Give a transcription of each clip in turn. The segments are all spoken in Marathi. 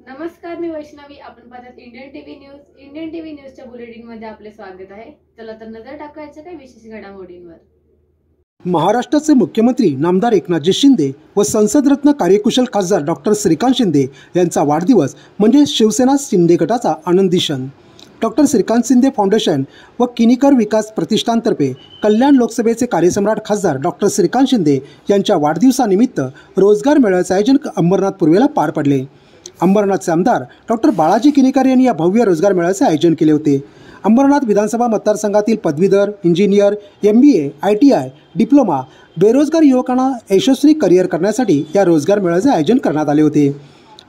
नमस्कार, मी वैष्णवी. आपण पाहतात Indian TV news. Indian TV न्यूजच्या बुलेटिन मध्ये आपले स्वागत आहे. चला तर नजर टाकायच्या काही विशेष घडामोडींवर. महाराष्ट्राचे मुख्यमंत्री नामदार एकनाथजी शिंदे व संसदरत्न कार्यकुशल खासदार डॉक्टर श्रीकांत शिंदे यांचा वाढदिवस म्हणजे शिवसेना शिंदे गटाचा आनंदी क्षण. डॉक्टर श्रीकांत शिंदे फाउंडेशन व किनीकर विकास प्रतिष्ठानतर्फे कल्याण लोकसभेचे कार्यसम्राट खासदार डॉक्टर श्रीकांत शिंदे यांच्या वाढदिवसानिमित्त रोजगार मेळाव्याचे आयोजन अंबरनाथ पूर्वेला पार पडले. अंबरनाथचे आमदार डॉक्टर बाळाजी किनीकर यांनी या भव्य रोजगार मेळाव्याचे आयोजन केले होते. अंबरनाथ विधानसभा मतदारसंघातील पदवीधर, इंजिनियर, MBA, ITI, डिप्लोमा बेरोजगार युवकांना यशस्वी करिअर करण्यासाठी या रोजगार मेळाव्याचे आयोजन करण्यात आले होते.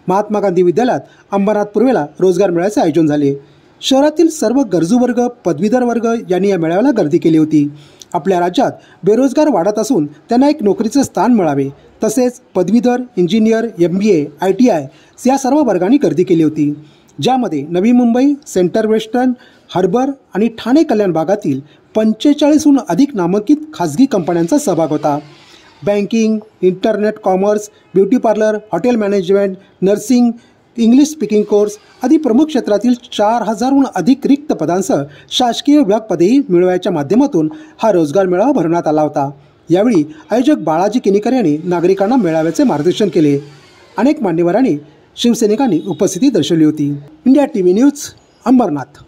महात्मा गांधी विद्यालयात अंबरनाथ पूर्वेला रोजगार मेळाव्याचे आयोजन झाले. शहरातील सर्व गरजू वर्ग, पदवीधर वर्ग यांनी या मेळाव्याला गर्दी केली होती. आपल्या राज्यात बेरोजगार वाढत असून त्यांना एक नोकरीचे स्थान मिळावे, तसेच पदवीधर, इंजिनियर, MBA, ITI या सर्व वर्गांनी गर्दी केली होती, ज्यामध्ये Navi Mumbai, centre western, harbour आणि ठाणे कल्याण भागातील 45हून अधिक नामांकित खाजगी कंपन्यांचा सहभाग होता. Banking, internet commerce, beauty parlour, hotel management, nursing, English speaking course आदी प्रमुख क्षेत्रातील 4000हून अधिक रिक्त पदांसह शासकीय विभाग पदेही मिळवण्याच्या माध्यमातून हा रोजगार मेळावा भरवण्यात आला होता. यावेळी आयोजक बाळाजी किनीकर यांनी नागरिकांना मेळाव्याचे मार्गदर्शन केले. अनेक मान्यवरांनी, शिवसैनिकांनी उपस्थिती दर्शवली होती. India TV news, Ambernath.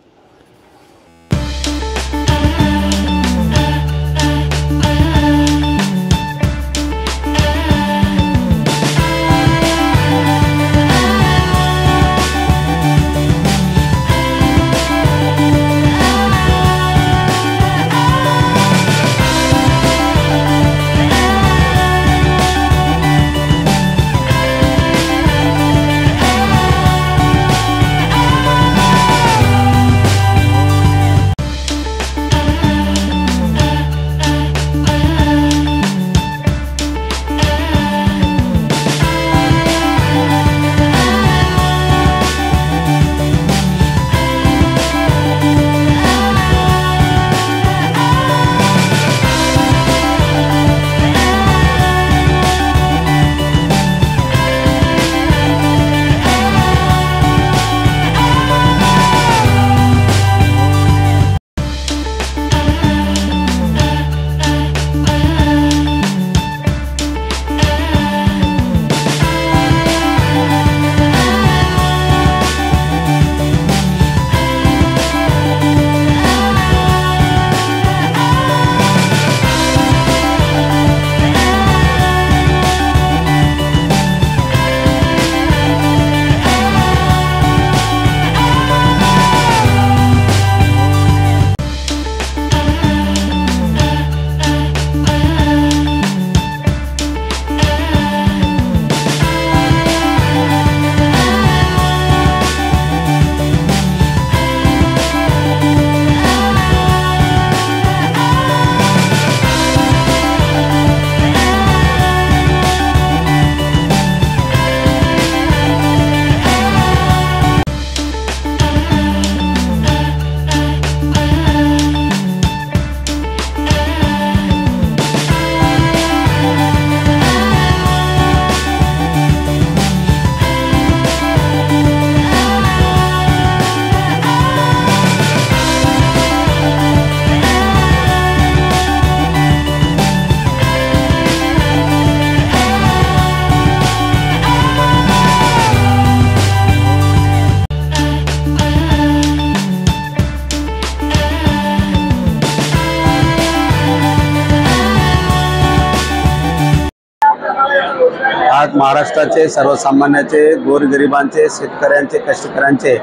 आज महाराष्ट्राचे सर्वसामान्याचे, गोरगरिबांचे, शेतकऱ्यांचे, कष्टकऱ्यांचे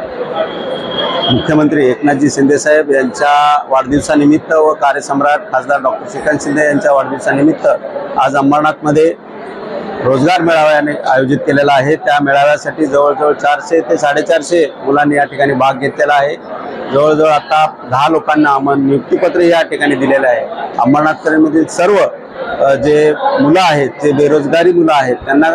मुख्यमंत्री एकनाथजी शिंदे साहेब यांच्या वाढदिवसानिमित्त व कार्यसम्राट खासदार डॉक्टर श्रीकांत शिंदे यांच्या वाढदिवसानिमित्त आज अंबरनाथमध्ये रोजगार मेळावा आयोजित केलेला आहे. त्या मेळाव्यासाठी जवळजवळ 400 ते 450 मुलांनी या ठिकाणी भाग घेतलेला आहे. जवळजवळ आता 10 लोकांना नियुक्तीपत्र या ठिकाणी दिलेले आहे. अंबरनाथमधील सर्व जे मुलं आहेत, जे बेरोजगारी मुलं आहेत, त्यांना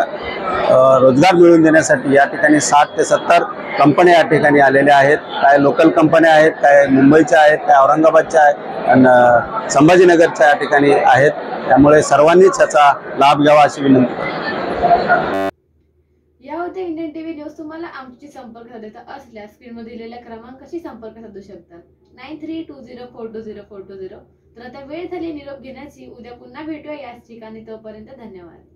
रोजगार मिळवून देण्यासाठी या ठिकाणी 60 ते 70 कंपन्या या ठिकाणी आलेल्या आहेत. काय लोकल कंपन्या आहेत, काय मुंबईच्या आहेत, काय औरंगाबादच्या आहेत आणि संभाजीनगरच्या या ठिकाणी आहेत. त्यामुळे सर्वांनीच याचा लाभ घ्यावा अशी विनंती. या पाहते इंडियन टीव्ही न्यूज. तुम्हाला आमची संपर्क साधायचा असल्यास स्क्रीनमध्ये दिलेल्या क्रमांकाशी संपर्क साधू शकता 9320420420. तर आता वेळ झाली निरोप घेण्याची. उद्या पुन्हा भेटूया याच ठिकाणी. तोपर्यंत धन्यवाद.